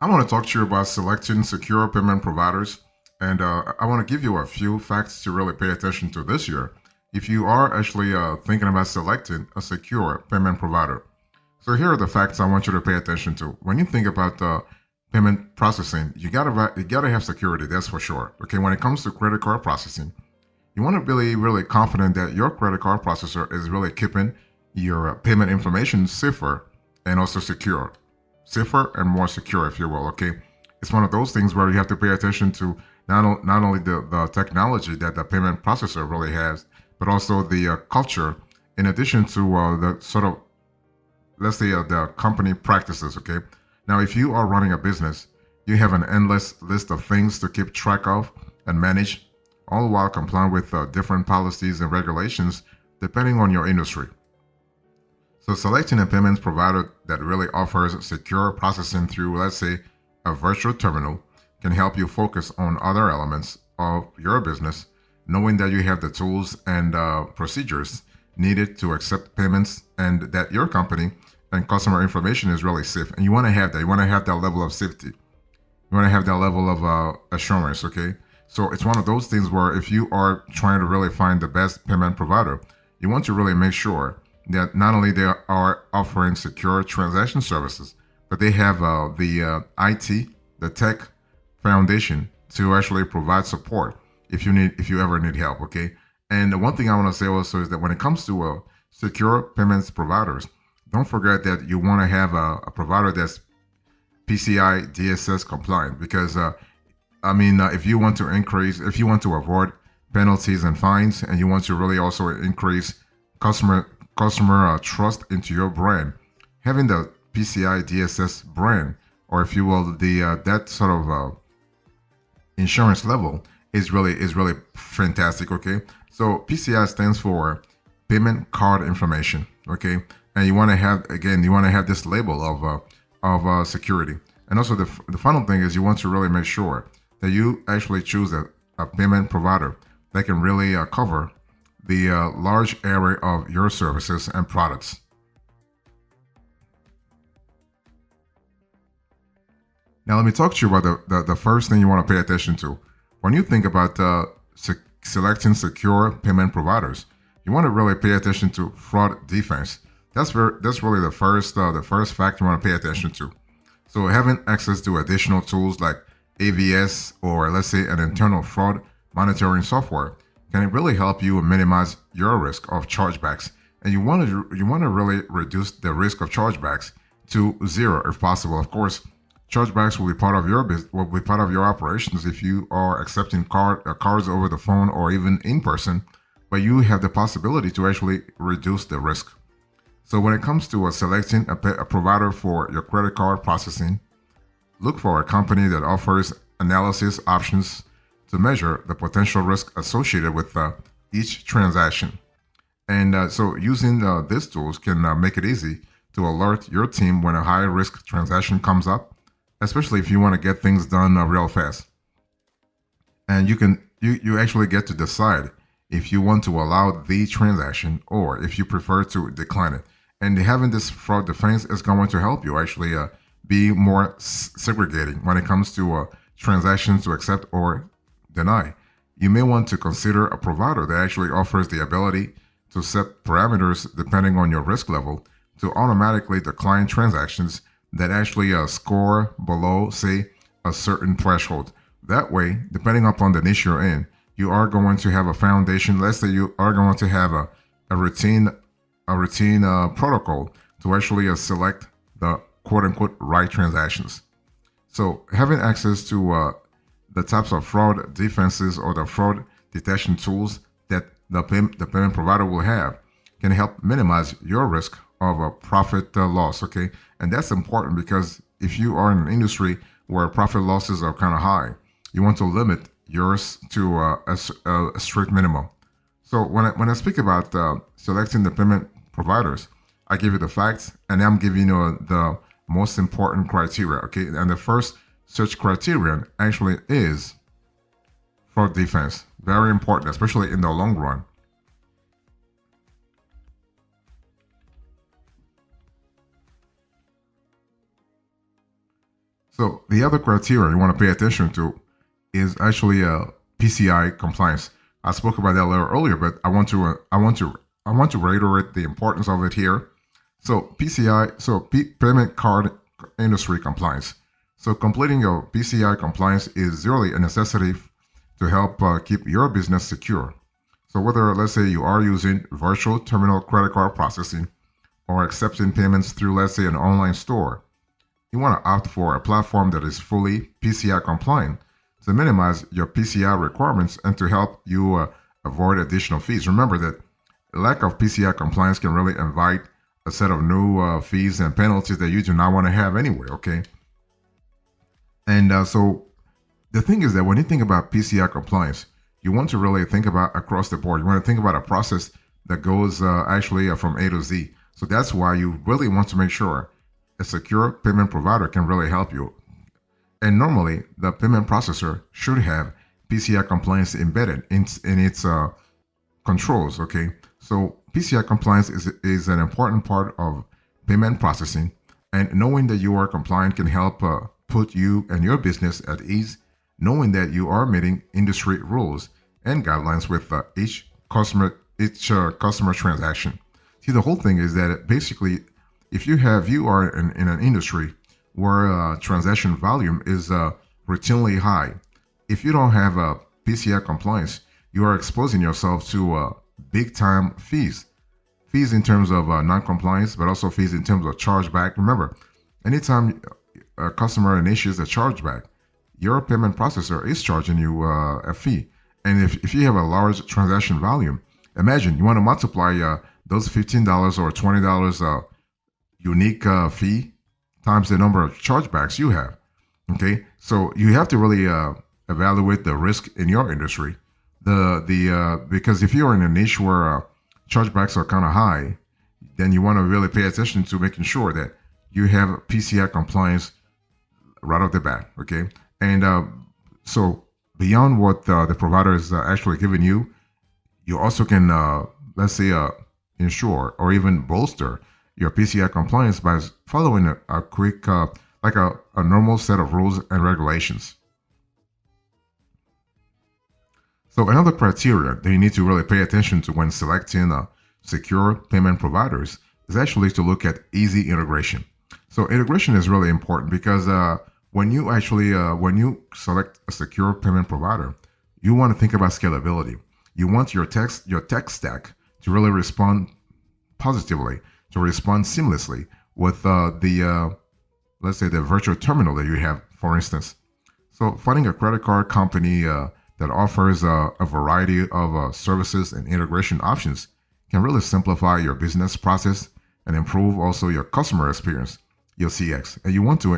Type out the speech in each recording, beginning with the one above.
I want to talk to you about selecting secure payment providers, and I want to give you a few facts to really pay attention to this year if you are actually thinking about selecting a secure payment provider. So here are the facts I want you to pay attention to. When you think about payment processing, you gotta have security. That's for sure. Okay, when it comes to credit card processing, you want to really confident that your credit card processor is really keeping your payment information safer and also secure, safer and more secure, if you will. Okay, it's one of those things where you have to pay attention to not only the technology that the payment processor really has, but also the culture, in addition to the sort of, let's say, the company practices. Okay, now if you are running a business, you have an endless list of things to keep track of and manage, all while complying with different policies and regulations depending on your industry. So selecting a payments provider that really offers secure processing through, let's say, a virtual terminal can help you focus on other elements of your business, knowing that you have the tools and procedures needed to accept payments and that your company and customer information is really safe. And you want to have that. You want to have that level of safety. You want to have that level of assurance, okay? So it's one of those things where if you are trying to really find the best payment provider, you want to really make sure that not only they are offering secure transaction services, but they have the IT, the tech foundation to actually provide support if you ever need help, okay? And the one thing I want to say also is that when it comes to secure payments providers, don't forget that you want to have a provider that's PCI DSS compliant because if you want to increase, if you want to avoid penalties and fines, and you want to really also increase customer trust into your brand, having the PCI DSS brand, or if you will, the that sort of insurance level is really fantastic. Okay, so PCI stands for payment card information. Okay, and you want to have this label of security. And also the final thing is you want to really make sure that you actually choose a payment provider that can really cover the large area of your services and products. Now, let me talk to you about the first thing you want to pay attention to. When you think about selecting secure payment providers, you want to really pay attention to fraud defense. That's really the first fact you want to pay attention to. So having access to additional tools like AVS, or let's say an internal fraud monitoring software, can really help you minimize your risk of chargebacks. And you want to really reduce the risk of chargebacks to zero if possible. Of course, chargebacks will be part of your will be part of your operations if you are accepting cards over the phone or even in person, but you have the possibility to actually reduce the risk. So when it comes to selecting a provider for your credit card processing, look for a company that offers analysis options to measure the potential risk associated with each transaction. And so using these tools can make it easy to alert your team when a high risk transaction comes up, especially if you want to get things done real fast. And you actually get to decide if you want to allow the transaction or if you prefer to decline it. And having this fraud defense is going to help you actually be more segregating when it comes to transactions to accept or deny. You may want to consider a provider that actually offers the ability to set parameters depending on your risk level to automatically decline transactions that actually score below, say, a certain threshold. That way, depending upon the niche you're in, you are going to have a foundation. Let's say you are going to have a routine protocol to actually select the quote unquote right transactions. So having access to the types of fraud defenses or the fraud detection tools that the payment provider will have can help minimize your risk of a profit loss. Okay, and that's important because if you are in an industry where profit losses are kind of high, you want to limit yours to a strict minimum. So when I speak about selecting the payment providers, I give you the facts, and I'm giving you the most important criteria. Okay, and the first such criterion actually is fraud defense. Very important, especially in the long run. So the other criteria you want to pay attention to is actually PCI compliance. I spoke about that a little earlier, but I want to reiterate the importance of it here. So PCI, payment card industry compliance. So completing your PCI compliance is really a necessity to help keep your business secure. So whether, let's say, you are using virtual terminal credit card processing or accepting payments through, let's say, an online store, you want to opt for a platform that is fully PCI compliant to minimize your PCI requirements and to help you avoid additional fees. Remember that lack of PCI compliance can really invite a set of new fees and penalties that you do not want to have anyway, okay? And so the thing is that when you think about PCI compliance, you want to really think about across the board. You want to think about a process that goes actually from A to Z. So that's why you really want to make sure a secure payment provider can really help you. And normally, the payment processor should have PCI compliance embedded in its controls. Okay, so PCI compliance is an important part of payment processing, and knowing that you are compliant can help put you and your business at ease, knowing that you are meeting industry rules and guidelines with each customer transaction. See, the whole thing is that basically, if you are in an industry where transaction volume is routinely high, if you don't have a PCI compliance, you are exposing yourself to big time fees. Fees in terms of non-compliance, but also fees in terms of chargeback. Remember, anytime a customer initiates a chargeback, your payment processor is charging you a fee. And if you have a large transaction volume, imagine you want to multiply those $15 or $20 unique fee times the number of chargebacks you have. Okay, so you have to really evaluate the risk in your industry. Because if you're in a niche where chargebacks are kind of high, then you want to really pay attention to making sure that you have PCI compliance right off the bat. Okay, and so beyond what the provider is actually giving you, you also can let's say ensure or even bolster your PCI compliance by following a quick like a normal set of rules and regulations. So another criteria that you need to really pay attention to when selecting secure payment providers is actually to look at easy integration. So integration is really important because when you actually when you select a secure payment provider, you want to think about scalability. You want your tech stack to really respond positively, to respond seamlessly with let's say the virtual terminal that you have, for instance. So finding a credit card company that offers a variety of services and integration options can really simplify your business process and improve also your customer experience, your CX. And you want to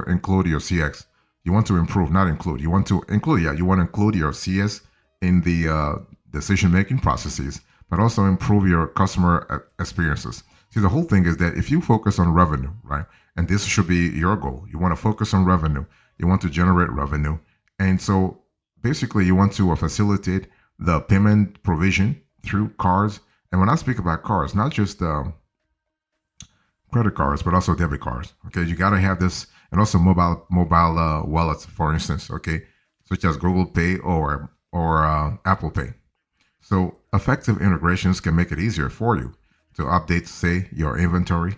include your CX. You want to improve, not include. You want to include, yeah, you want to include your CS in the decision making processes, but also improve your customer experiences. See, the whole thing is that if you focus on revenue, right, and this should be your goal, you want to focus on revenue. You want to generate revenue, and so basically, you want to facilitate the payment provision through cards. And when I speak about cards, not just credit cards, but also debit cards. Okay, you got to have this, and also mobile wallets, for instance. Okay, such as Google Pay or Apple Pay. So effective integrations can make it easier for you to update, say, your inventory,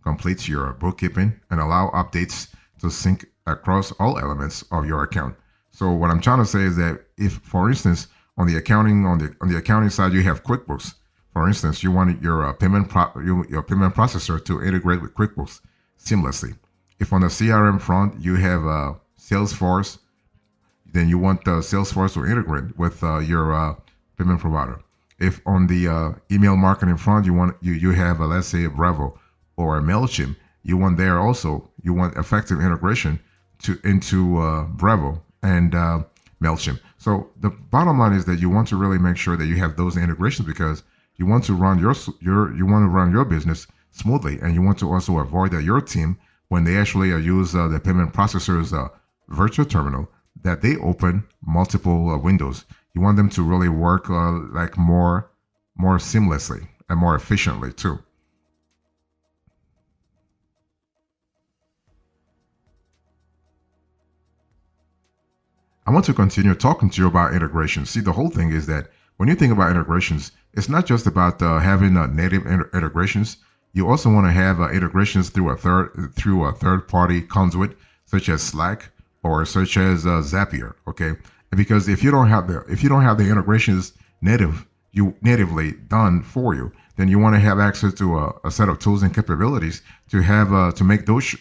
complete your bookkeeping, and allow updates to sync across all elements of your account. So what I'm trying to say is that if, for instance, on the accounting side, you have QuickBooks. For instance, you want your payment processor to integrate with QuickBooks seamlessly. If on the CRM front you have Salesforce, then you want Salesforce to integrate with your payment provider. If on the email marketing front you have let's say Bravo or Mailchimp, you want effective integration into Bravo and Mailchimp. So the bottom line is that you want to really make sure that you have those integrations because you want to run your business smoothly, and you want to also avoid that your team, when they actually use the payment processor's virtual terminal, that they open multiple windows. You want them to really work like more seamlessly and more efficiently too. I want to continue talking to you about integrations. See, the whole thing is that when you think about integrations, it's not just about having native integrations. You also want to have integrations through a third party conduit, such as Slack or such as Zapier. Okay, because if you don't have the integrations natively done for you, then you want to have access to a set of tools and capabilities to have to make those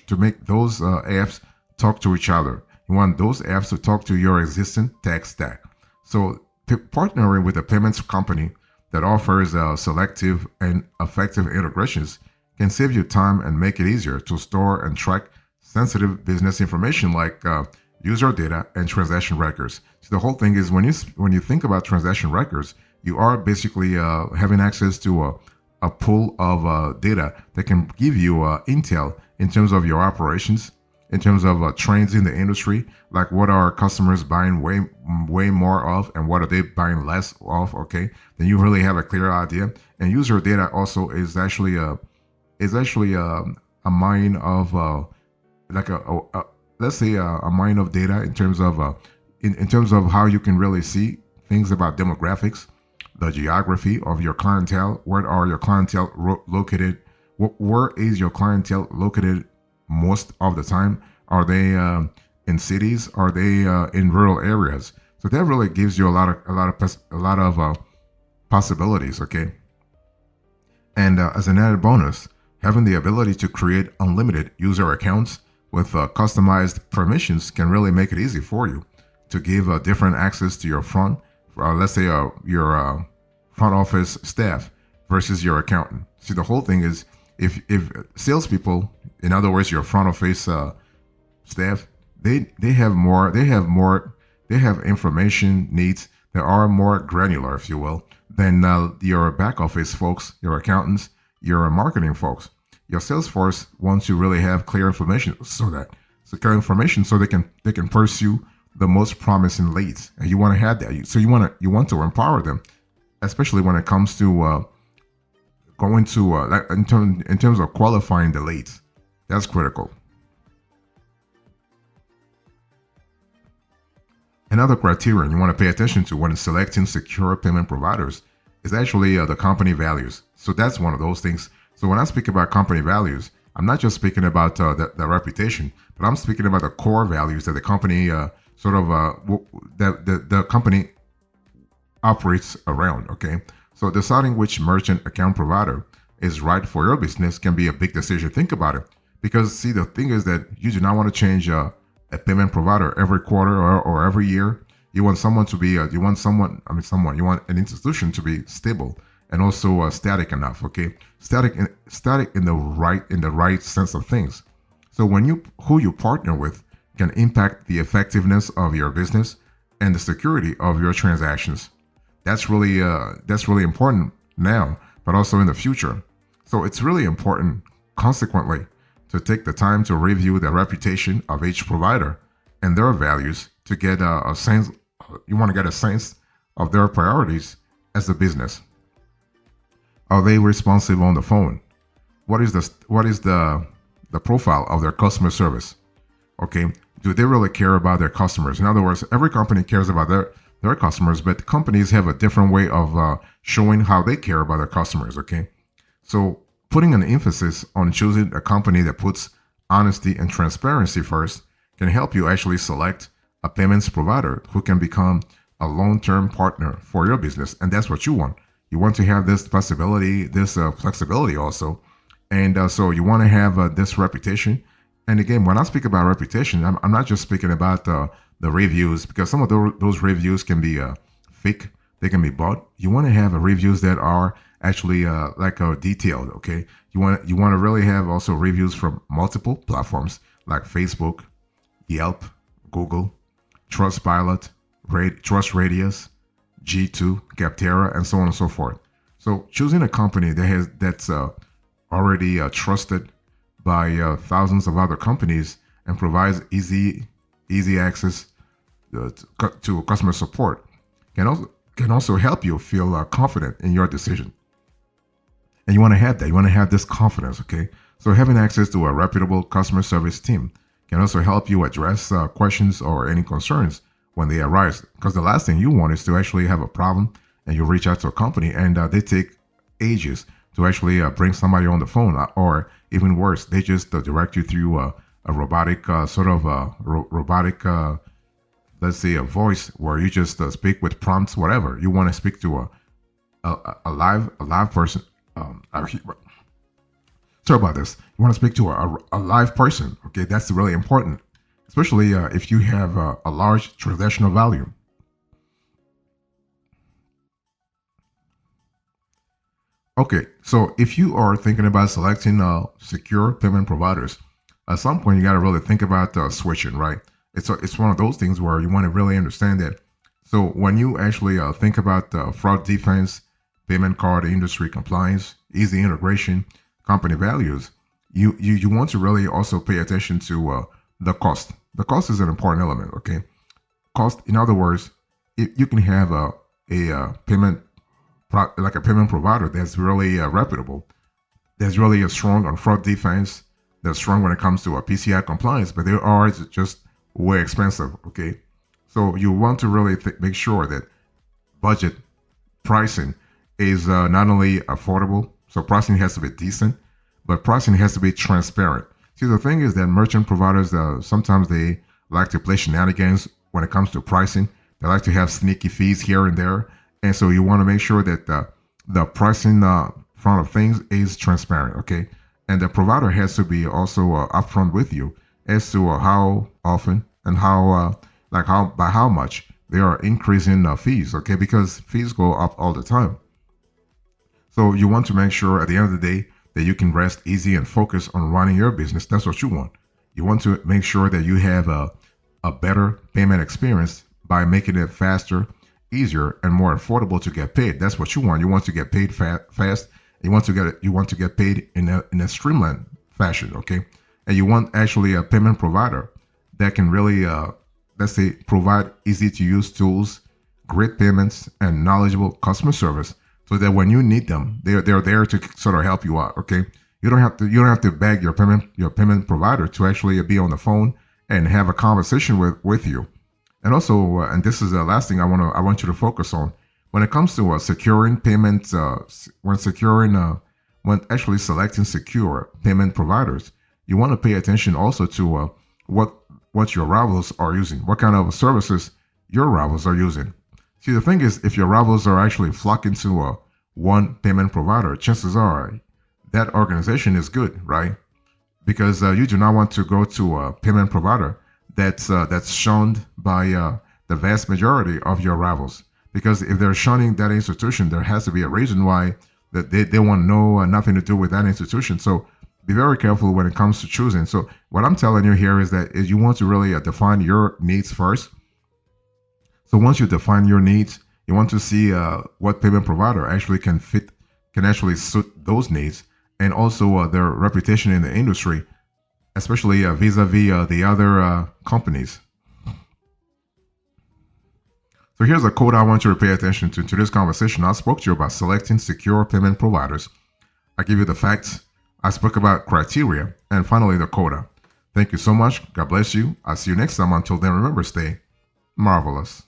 apps talk to each other. You want those apps to talk to your existing tech stack. So partnering with a payments company that offers selective and effective integrations can save you time and make it easier to store and track sensitive business information like user data and transaction records. So the whole thing is when you think about transaction records, you are basically having access to a pool of data that can give you intel in terms of your operations, in terms of trends in the industry, like what are customers buying way more of and what are they buying less of. Okay, then you really have a clear idea. And user data also is actually a mine of like a let's say a mine of data in terms of in terms of how you can really see things about demographics, the geography of your clientele. Where are your clientele located? Where is your clientele located most of the time? Are they in cities? Are they in rural areas? So that really gives you a lot of possibilities. Okay, and as an added bonus, having the ability to create unlimited user accounts with customized permissions can really make it easy for you to give different access to your let's say your front office staff versus your accountant. See, the whole thing is if salespeople, in other words, your front office staff, they have information needs that are more granular, if you will, than your back office folks, your accountants, your marketing folks. Your sales force wants to really have clear information so they can pursue the most promising leads, and you want to have that. So you want to empower them, especially when it comes to going to like in terms of qualifying the leads. That's critical. Another criterion you want to pay attention to when selecting secure payment providers is actually the company values. So that's one of those things. So when I speak about company values, I'm not just speaking about the reputation, but I'm speaking about the core values that the company the company operates around. Okay, so deciding which merchant account provider is right for your business can be a big decision. Think about it, because see, the thing is that you do not want to change a payment provider every quarter or every year. You want someone to be you want someone I mean someone you want an institution to be stable and also static enough. Okay, static in the right sense of things. So who you partner with can impact the effectiveness of your business and the security of your transactions. That's really important now, but also in the future. So it's really important, consequently, to take the time to review the reputation of each provider and their values to get a sense. You want to get a sense of their priorities as a business. Are they responsive on the phone? What is the profile of their customer service? Okay, do they really care about their customers? In other words, every company cares about their customers, but companies have a different way of showing how they care about their customers. Okay, so putting an emphasis on choosing a company that puts honesty and transparency first can help you actually select a payments provider who can become a long-term partner for your business, and that's what you want. You want to have this possibility, this flexibility also, and so you want to have this reputation. And again, when I speak about reputation, I'm not just speaking about the reviews, because some of those reviews can be fake. They can be bought. You want to have reviews that are actually detailed. Okay, you want to really have also reviews from multiple platforms like Facebook, Yelp, Google, Trustpilot, Trust Radius, G2, Capterra, and so on and so forth. So choosing a company that's already trusted by thousands of other companies and provides easy access to customer support can also help you feel confident in your decision. And you want to have that. You want to have this confidence. Okay. So having access to a reputable customer service team can also help you address questions or any concerns when they arise. Because the last thing you want is to actually have a problem and you reach out to a company and they take ages to actually bring somebody on the phone, or even worse, they just direct you through a robotic robotic, let's say, a voice where you just speak with prompts, whatever. You want to speak to a live person. Sorry about this. You want to speak to a live person. Okay, that's really important, especially if you have a large transactional value. Okay, so if you are thinking about selecting secure payment providers, at some point you got to really think about switching, right? It's one of those things where you want to really understand that. So when you actually think about fraud defense, payment card industry compliance, easy integration, company values, you want to really also pay attention to the cost. The cost is an important element. Okay, cost. In other words, if you can have a payment like a payment provider that's really reputable, that's really a strong on fraud defense, that's strong when it comes to a PCI compliance, but they are just way expensive. Okay, so you want to really make sure that budget pricing is not only affordable, so pricing has to be decent, but pricing has to be transparent. See, the thing is that merchant providers sometimes they like to play shenanigans when it comes to pricing. They like to have sneaky fees here and there, and so you want to make sure that the pricing front of things is transparent. Okay, and the provider has to be also upfront with you as to how often and how by how much they are increasing fees. Okay, because fees go up all the time. So you want to make sure at the end of the day that you can rest easy and focus on running your business. That's what you want. You want to make sure that you have a better payment experience by making it faster, easier, and more affordable to get paid. That's what you want. You want to get paid fast. You want to get paid in a streamlined fashion. Okay, and you want actually a payment provider that can really let's say provide easy to use tools, great payments, and knowledgeable customer service, so that when you need them, they're there to sort of help you out. Okay, you don't have to beg your payment provider to actually be on the phone and have a conversation with you. And also, and this is the last thing I want you to focus on when it comes to securing payments. When actually selecting secure payment providers, you want to pay attention also to what your rivals are using, what kind of services your rivals are using. See, the thing is, if your rivals are actually flocking to one payment provider, chances are that organization is good, right? Because you do not want to go to a payment provider that's shunned by the vast majority of your rivals. Because if they're shunning that institution, there has to be a reason why that they want nothing to do with that institution. So be very careful when it comes to choosing. So what I'm telling you here is you want to really define your needs first. So once you define your needs, you want to see what payment provider actually can actually suit those needs, and also their reputation in the industry, especially vis-a-vis the other companies. So here's a code I want you to pay attention to. In today's conversation, I spoke to you about selecting secure payment providers. I give you the facts. I spoke about criteria, and finally the coda. Thank you so much. God bless you. I'll see you next time. Until then, remember, stay marvelous.